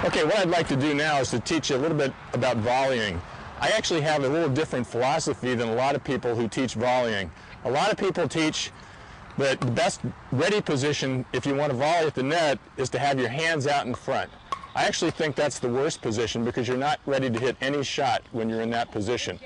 Okay, what I'd like to do now is to teach you a little bit about volleying. I actually have a little different philosophy than a lot of people who teach volleying. A lot of people teach that the best ready position if you want to volley at the net is to have your hands out in front. I actually think that's the worst position because you're not ready to hit any shot when you're in that position.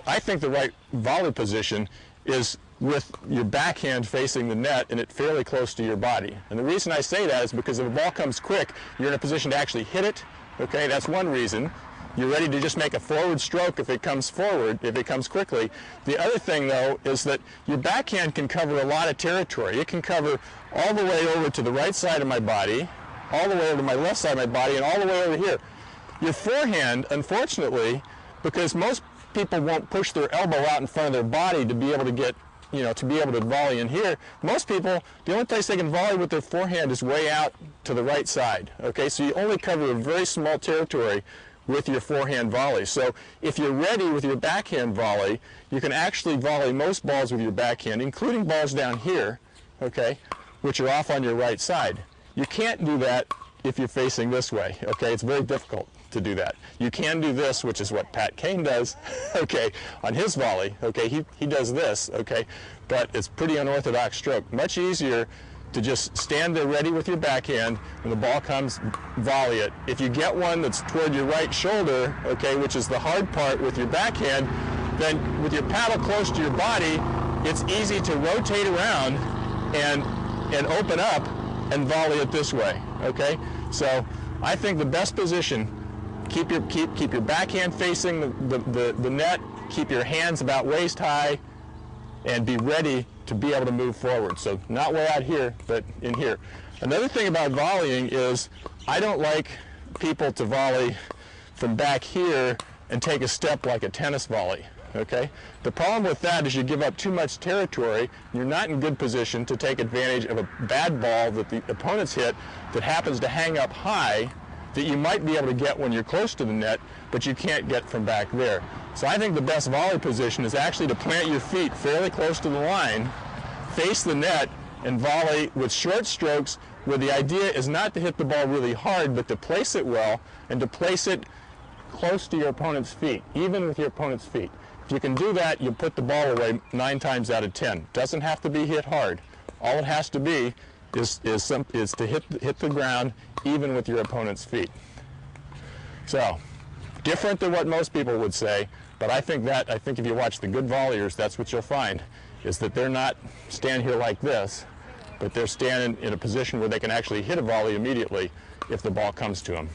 I think the right volley position is with your backhand facing the net and it fairly close to your body. And the reason I say that is because if a ball comes quick, you're in a position to actually hit it. Okay, that's one reason. You're ready to just make a forward stroke if it comes forward, if it comes quickly. The other thing, though, is that your backhand can cover a lot of territory. It can cover all the way over to the right side of my body, all the way over to my left side of my body, and all the way over here. Your forehand, unfortunately, because most people won't push their elbow out in front of their body to be able to get, to be able to volley in here. Most people, the only place they can volley with their forehand is way out to the right side. Okay, so you only cover a very small territory with your forehand volley. So if you're ready with your backhand volley, you can actually volley most balls with your backhand, including balls down here, okay, which are off on your right side. You can't do that if you're facing this way, okay? It's very difficult to do that. You can do this, which is what Pat Kane does, okay, on his volley, okay? He does this, okay? But it's pretty unorthodox stroke. Much easier to just stand there ready with your backhand. When the ball comes, volley it. If you get one that's toward your right shoulder, okay, which is the hard part with your backhand, then with your paddle close to your body, it's easy to rotate around and open up and volley it this way, okay? So I think the best position, keep your backhand facing the net, keep your hands about waist high, and be ready to be able to move forward. So not way out here, but in here. Another thing about volleying is I don't like people to volley from back here and take a step like a tennis volley. Okay? The problem with that is you give up too much territory. You're not in good position to take advantage of a bad ball that the opponent's hit that happens to hang up high that you might be able to get when you're close to the net, but you can't get from back there. So I think the best volley position is actually to plant your feet fairly close to the line, face the net, and volley with short strokes where the idea is not to hit the ball really hard, but to place it well and to place it close to your opponent's feet, even with your opponent's feet. If you can do that, you put the ball away 9 times out of 10. Doesn't have to be hit hard. All it has to be is to hit the ground even with your opponent's feet. So, different than what most people would say, but I think if you watch the good volleyers, that's what you'll find, is that they're not standing here like this, but they're standing in a position where they can actually hit a volley immediately if the ball comes to them.